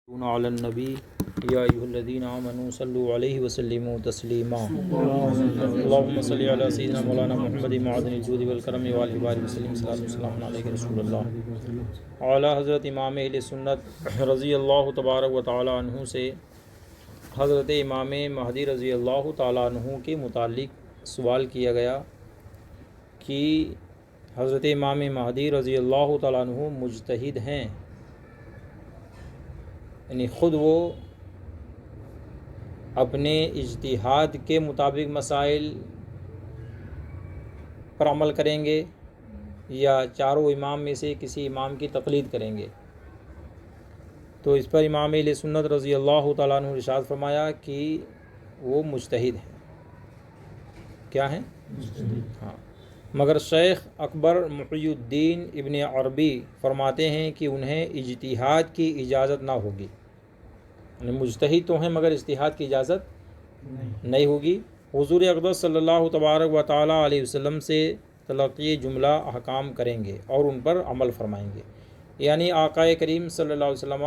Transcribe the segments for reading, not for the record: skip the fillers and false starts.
علی النبی یا ایھا الذین آمنوا صلوا علیہ وسلموا تسلیما اللهم صل علی سیدنا مولانا محمد معدن الجود والکرم وآلہ وآلہ وسلم صلاۃ والسلام علیک رسول اللہ اعلیٰ حضرت امام اہل سنت رضی اللہ تبارک و تعالی عنہ سے حضرت امام مہدی رضی اللہ تعالی عنہ کے متعلق سوال کیا گیا کہ حضرت امام مہدی رضی اللہ تعالی عنہ مجتہد ہیں، یعنی خود وہ اپنے اجتہاد کے مطابق مسائل پر عمل کریں گے یا چاروں امام میں سے کسی امام کی تقلید کریں گے؟ تو اس پر امام اہل سنت رضی اللہ تعالیٰ عنہ ارشاد فرمایا کہ وہ مجتہد ہیں۔ کیا ہیں؟ ہاں، مگر شیخ اکبر محی الدین ابن عربی فرماتے ہیں کہ انہیں اجتہاد کی اجازت نہ ہوگی، یعنی مجتہد تو ہیں مگر اجتہاد کی اجازت نہیں ہوگی۔ حضور اقدس صلی اللہ تبارک و تعالیٰ علیہ وسلم سے تلقی جملہ احکام کریں گے اور ان پر عمل فرمائیں گے، یعنی آقا کریم صلی اللہ علیہ وسلم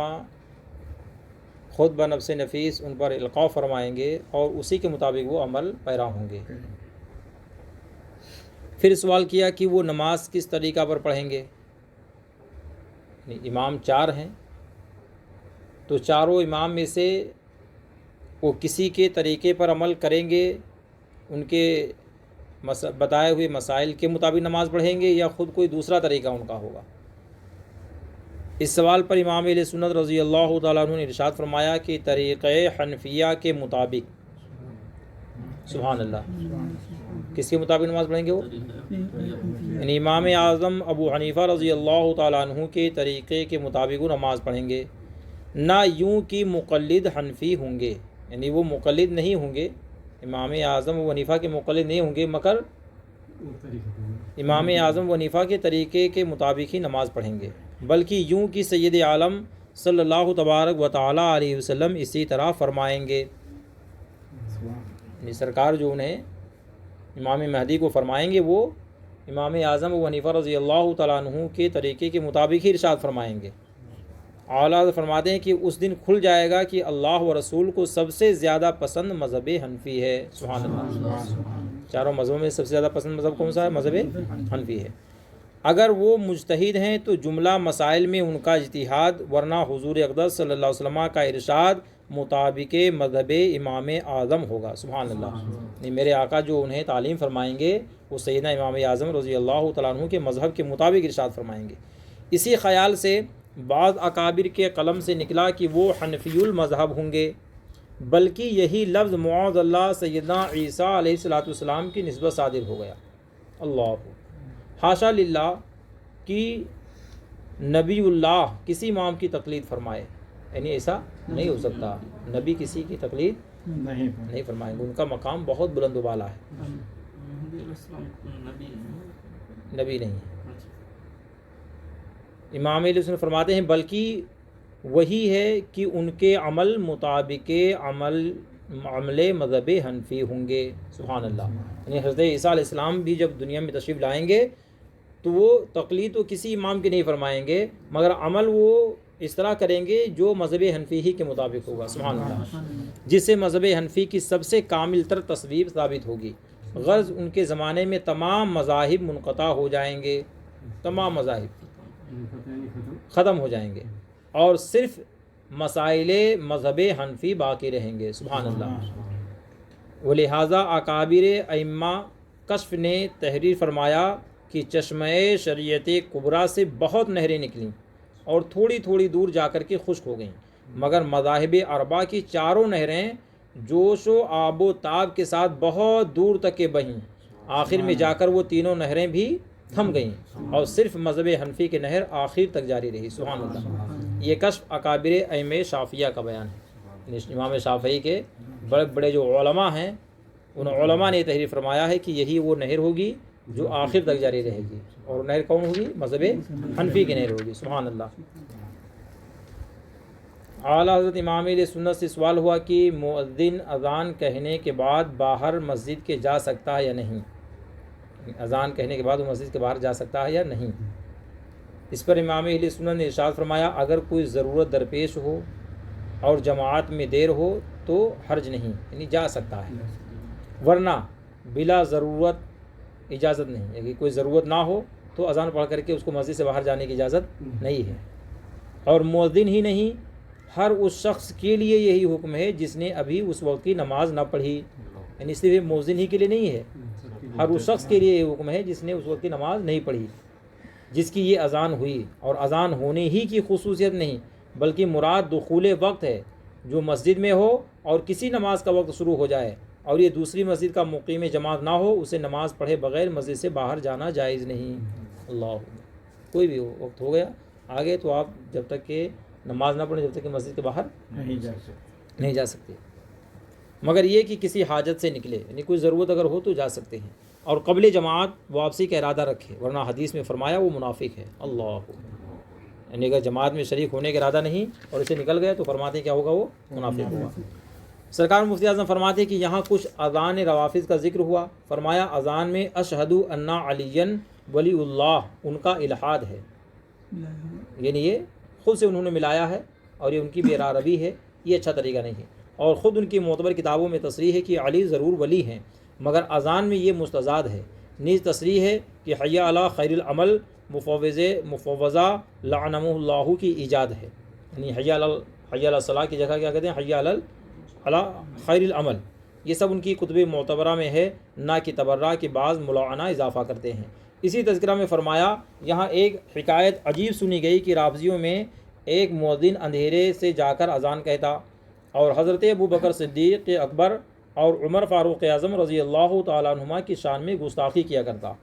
خود بنفس نفیس ان پر القاء فرمائیں گے اور اسی کے مطابق وہ عمل پیرا ہوں گے۔ پھر سوال کیا کہ وہ نماز کس طریقہ پر پڑھیں گے؟ امام چار ہیں، تو چاروں امام میں سے وہ کسی کے طریقے پر عمل کریں گے، ان کے بتائے ہوئے مسائل کے مطابق نماز پڑھیں گے یا خود کوئی دوسرا طریقہ ان کا ہوگا؟ اس سوال پر امام اہل سنت رضی اللہ تعالیٰ عنہ نے ارشاد فرمایا کہ طریقہ حنفیہ کے مطابق، سبحان اللہ، کس کے مطابق نماز پڑھیں گے وہ؟ یعنی امام اعظم ابو حنیفہ رضی اللہ تعالیٰ عنہ کے طریقے کے مطابق وہ نماز پڑھیں گے، نہ یوں کہ مقلد حنفی ہوں گے، یعنی وہ مقلد نہیں ہوں گے، امام اعظم ابو حنیفہ کے مقلد نہیں ہوں گے، مگر امام اعظم ابو حنیفہ کے طریقے کے مطابق ہی نماز پڑھیں گے، بلکہ یوں کہ سید عالم صلی اللہ تبارک و تعالی علیہ وسلم اسی طرح فرمائیں گے، یعنی سرکار جو انہیں امام مہدی کو فرمائیں گے وہ امام اعظم ابو حنیفہ رضی اللہ تعالیٰ عنہ کے طریقے کے مطابق ہی ارشاد فرمائیں گے۔ اعلیٰ فرماتے ہیں کہ اس دن کھل جائے گا کہ اللہ و رسول کو سب سے زیادہ پسند مذہب حنفی ہے، سبحان اللہ، چاروں مذہبوں میں سب سے زیادہ پسند مذہب کون سا ہے؟ مذہب حنفی ہے۔ اگر وہ مجتہد ہیں تو جملہ مسائل میں ان کا اجتہاد، ورنہ حضور اقدس صلی اللہ علیہ وسلم کا ارشاد مطابق مذہب امام اعظم ہوگا، سبحان اللہ، یعنی میرے آقا جو انہیں تعلیم فرمائیں گے وہ سیدنا امام اعظم رضی اللہ تعالیٰ عنہ کے مذہب کے مطابق ارشاد فرمائیں گے۔ اسی خیال سے بعض اکابر کے قلم سے نکلا کہ وہ حنفی المذہب ہوں گے، بلکہ یہی لفظ معاذ اللہ سیدنا عیسیٰ علیہ الصلوۃ والسلام کی نسبت صادر ہو گیا۔ اللہ حاشا للہ کہ نبی اللہ کسی امام کی تقلید فرمائے، یعنی ایسا نہیں ہو سکتا، نبی کسی کی تقلید نہیں فرمائیں گے، ان کا مقام بہت بلند و بالا ہے، نبی نہیں ہے۔ امام اہل سنت فرماتے ہیں بلکہ وہی ہے کہ ان کے عمل مطابق عمل مذہب حنفی ہوں گے، سبحان اللہ، یعنی حضرت عیسیٰ علیہ السلام بھی جب دنیا میں تشریف لائیں گے تو وہ تقلید تو کسی امام کی نہیں فرمائیں گے، مگر عمل وہ اس طرح کریں گے جو مذہب حنفی ہی کے مطابق ہوگا، سبحان اللہ، جس سے مذہب حنفی کی سب سے کامل تر تصویر ثابت ہوگی۔ غرض ان کے زمانے میں تمام مذاہب منقطع ہو جائیں گے، تمام مذاہب ختم ہو جائیں گے اور صرف مسائل مذہب حنفی باقی رہیں گے، سبحان اللہ۔ ولہذا اکابر ائمہ کشف نے تحریر فرمایا کہ چشمہ شریعت کبریٰ سے بہت نہریں نکلیں اور تھوڑی تھوڑی دور جا کر کے خشک ہو گئیں، مگر مذاہب اربعہ کی چاروں نہریں جوش و آب و تاب کے ساتھ بہت دور تک کے بہیں، آخر میں جا کر وہ تینوں نہریں بھی تھم گئیں اور صرف مذہب حنفی کی نہر آخر تک جاری رہی، سبحان اللہ۔ یہ کشف اکابر ائمہ شافعیہ کا بیان ہے، امام شافعی کے بڑے بڑے جو علماء ہیں ان علماء نے یہ تحریر فرمایا ہے کہ یہی وہ نہر ہوگی جو آخر تک جاری رہے گی، اور نہر کون ہوگی؟ مذہب حنفی کی نہر ہوگی، سبحان اللہ۔ اعلیٰ حضرت امام اہل سنت سے سوال ہوا کہ مؤذن اذان کہنے کے بعد باہر مسجد کے جا سکتا ہے یا نہیں؟ اذان کہنے کے بعد وہ مسجد کے باہر جا سکتا ہے یا نہیں؟ اس پر امام اہل سنت نے ارشاد فرمایا اگر کوئی ضرورت درپیش ہو اور جماعت میں دیر ہو تو حرج نہیں، یعنی جا سکتا ہے، ورنہ بلا ضرورت اجازت نہیں ہے، کہ کوئی ضرورت نہ ہو تو اذان پڑھ کر کے اس کو مسجد سے باہر جانے کی اجازت نہیں ہے۔ اور مؤذن ہی نہیں، ہر اس شخص کے لیے یہی حکم ہے جس نے ابھی اس وقت کی نماز نہ پڑھی، یعنی صرف مؤذن ہی کے لیے نہیں ہے، ہر اس شخص کے لیے یہ حکم ہے جس نے اس وقت کی نماز نہیں پڑھی، جس کی یہ اذان ہوئی۔ اور اذان ہونے ہی کی خصوصیت نہیں بلکہ مراد دخول وقت ہے، جو مسجد میں ہو اور کسی نماز کا وقت شروع ہو جائے اور یہ دوسری مسجد کا مقیم جماعت نہ ہو، اسے نماز پڑھے بغیر مسجد سے باہر جانا جائز نہیں۔ اللہ، کوئی بھی وقت ہو گیا آگے تو آپ جب تک کہ نماز نہ پڑھیں، جب تک کہ مسجد کے باہر نہیں جا سکتے، مگر یہ کہ کسی حاجت سے نکلے، یعنی کوئی ضرورت اگر ہو تو جا سکتے ہیں، اور قبل جماعت واپسی کا ارادہ رکھے، ورنہ حدیث میں فرمایا وہ منافق ہے۔ اللہ، یعنی اگر جماعت میں شریک ہونے کا ارادہ نہیں اور اسے نکل گئے تو فرماتے ہیں کیا ہوگا، وہ منافق ہوگا۔ سرکار مفتی اعظم فرماتے ہیں کہ یہاں کچھ اذان روافض کا ذکر ہوا، فرمایا اذان میں اشہد ان علی ولی اللہ ان کا الحاد ہے، یعنی یہ خود سے انہوں نے ملایا ہے اور یہ ان کی بے ربی ہے، یہ اچھا طریقہ نہیں ہے، اور خود ان کی معتبر کتابوں میں تصریح ہے کہ علی ضرور ولی ہیں، مگر اذان میں یہ مستزاد ہے۔ نیز تصریح ہے کہ حی علی خیر العمل مفوضہ لعنہ اللہ کی ایجاد ہے، یعنی حی علی الصلاح کی جگہ کیا کہتے ہیں، حی علی خیر العمل، یہ سب ان کی کتب معتبرہ میں ہے، نہ کہ تبرہ کے بعض ملعنہ اضافہ کرتے ہیں۔ اسی تذکرہ میں فرمایا یہاں ایک حکایت عجیب سنی گئی کہ رافضیوں میں ایک مؤذن اندھیرے سے جا کر اذان کہتا اور حضرت ابو بکر صدیق اکبر اور عمر فاروق اعظم رضی اللہ تعالیٰ عنہما کی شان میں گستاخی کیا کرتا۔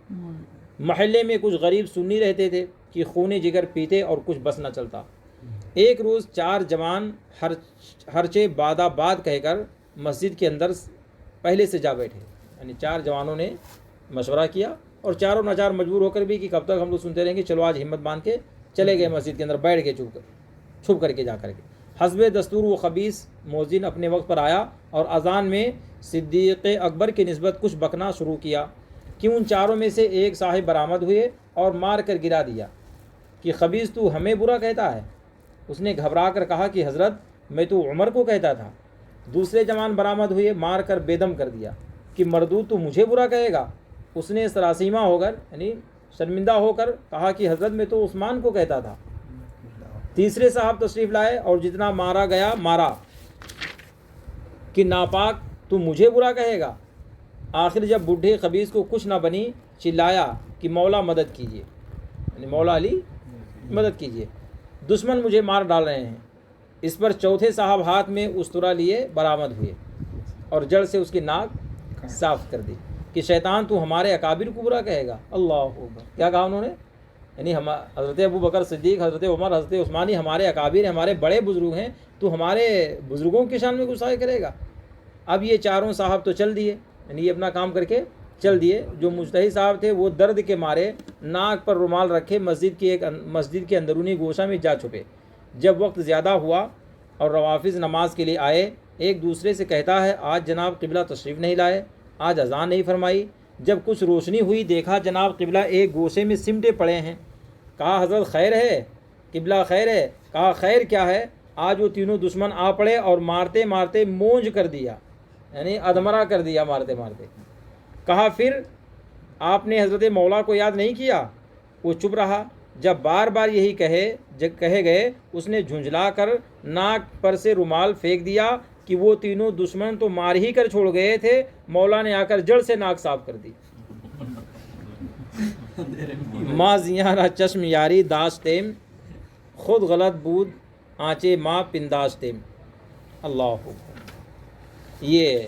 محلے میں کچھ غریب سنی رہتے تھے کہ خون جگر پیتے اور کچھ بس نہ چلتا۔ ایک روز 4 جوان ہرچے بادہ باد کہہ کر مسجد کے اندر پہلے سے جا بیٹھے، یعنی 4 جوانوں نے مشورہ کیا اور چاروں ناچار مجبور ہو کر بھی کہ کب تک ہم لوگ سنتے رہیں گے، چلو آج ہمت باندھ کے چلے گئے مسجد کے اندر، بیٹھ کے چھپ کر کے جا کر کے۔ حسب دستور وہ خبیث مؤذن اپنے وقت پر آیا اور اذان میں صدیق اکبر کی نسبت کچھ بکنا شروع کیا کہ ان چاروں میں سے ایک صاحب برآمد ہوئے اور مار کر گرا دیا کہ خبیث تو ہمیں برا کہتا ہے۔ اس نے گھبرا کر کہا کہ حضرت میں تو عمر کو کہتا تھا۔ دوسرے جوان برآمد ہوئے، مار کر بے دم کر دیا کہ مردود تو مجھے برا کہے گا۔ اس نے سراسیمہ ہو کر یعنی شرمندہ ہو کر کہا کہ حضرت میں تو عثمان کو کہتا تھا۔ تیسرے صاحب تشریف لائے اور جتنا مارا گیا مارا کہ ناپاک تو مجھے برا کہے گا۔ آخر جب بڈھے خبیث کو کچھ نہ بنی، چلایا کہ مولا مدد کیجیے، یعنی مولا علی مدد کیجیے، دشمن مجھے مار ڈال رہے ہیں۔ اس پر چوتھے صاحب ہاتھ میں استرا لیے برآمد ہوئے اور جڑ سے اس کی ناک صاف کر دی کہ شیطان تو ہمارے اکابر کو برا کہے گا۔ اللہ اکبر، کیا کہا انہوں نے، یعنی حضرت ابو بکر صدیق، حضرت عمر، حضرت عثمانی ہمارے اکابر ہیں، ہمارے بڑے بزرگ ہیں، تو ہمارے بزرگوں کی شان میں گستاخی کرے گا۔ اب یہ چاروں صاحب تو چل دیے، یعنی یہ اپنا کام کر کے چل دیے۔ جو مجتہد صاحب تھے وہ درد کے مارے ناک پر رومال رکھے مسجد کے اندرونی گوشہ میں جا چھپے۔ جب وقت زیادہ ہوا اور روافض نماز کے لیے آئے، ایک دوسرے سے کہتا ہے آج جناب قبلہ تشریف نہیں لائے، آج اذان نہیں فرمائی۔ جب کچھ روشنی ہوئی دیکھا جناب قبلہ ایک گوشے میں سمٹے پڑے ہیں۔ کہا حضرت خیر ہے، قبلہ خیر ہے۔ کہا خیر کیا ہے؟ آج وہ تینوں دشمن آ پڑے اور مارتے مارتے مونج کر دیا، یعنی ادمرا کر دیا مارتے مارتے۔ کہا پھر آپ نے حضرت مولا کو یاد نہیں کیا؟ وہ چپ رہا۔ جب بار بار یہی کہے گئے، اس نے جھنجھلا کر ناک پر سے رومال پھینک دیا کہ وہ تینوں دشمن تو مار ہی کر چھوڑ گئے تھے، مولا نے آ کر جڑ سے ناک صاف کر دی۔ ماں زیارہ چشم یاری داشتیم، خود غلط بود آنچے ماں پنداشتیم۔ اللہ، یہ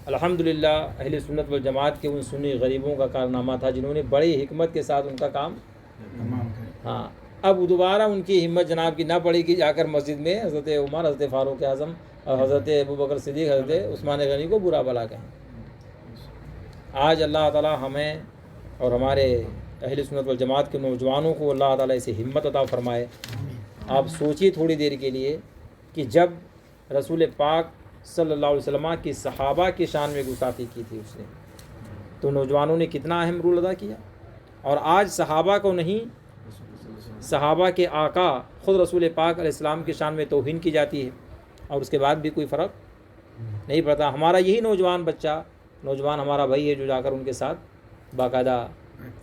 الحمدللہ اہل سنت والجماعت کے ان سنی غریبوں کا کارنامہ تھا جنہوں نے بڑی حکمت کے ساتھ ان کا کام ہاں۔ اب دوبارہ ان کی ہمت جناب کی نہ پڑی کہ جا کر مسجد میں حضرت عمر، حضرت فاروق اعظم اور حضرت ابو بکر صدیق، حضرت عثمان غنی کو برا بھلا کہیں۔ آج اللہ تعالی ہمیں اور ہمارے اہل سنت والجماعت کے نوجوانوں کو اللہ تعالی اسے ہمت عطا فرمائے۔ آپ سوچیے تھوڑی دیر کے لیے کہ جب رسول پاک صلی اللہ علیہ وسلم کی صحابہ کی شان میں گستاخی کی تھی اس نے، تو نوجوانوں نے کتنا اہم رول ادا کیا، اور آج صحابہ کو نہیں صحابہ کے آقا خود رسول پاک علیہ السلام کی شان میں توہین کی جاتی ہے اور اس کے بعد بھی کوئی فرق نہیں پڑتا. ہمارا یہی نوجوان بچہ، نوجوان ہمارا بھائی ہے جو جا کر ان کے ساتھ باقاعدہ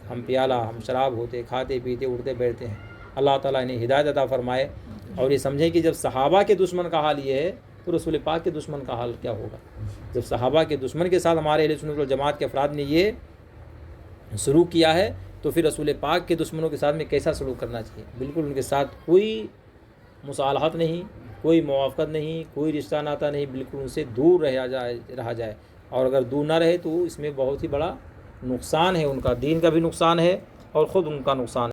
ہم پیالہ، ہم شراب ہوتے، کھاتے پیتے اٹھتے بیٹھتے ہیں. اللہ تعالیٰ انہیں ہدایت عطا فرمائے اور یہ سمجھیں کہ جب صحابہ کے دشمن کا حال یہ ہے تو رسول پاک کے دشمن کا حال کیا ہوگا. جب صحابہ کے دشمن کے ساتھ ہمارے اہل سنت والجماعت کے افراد نے یہ سلوک کیا ہے تو پھر رسول پاک کے دشمنوں کے ساتھ میں کیسا سلوک کرنا چاہیے. بالکل ان کے ساتھ کوئی مصالحت نہیں، کوئی موافقت نہیں، کوئی رشتہ ناتا نہیں، بالکل ان سے دور رہا جائے. اور اگر دور نہ رہے تو اس میں بہت ہی بڑا نقصان ہے، ان کا دین کا بھی نقصان ہے اور خود ان کا نقصان ہے.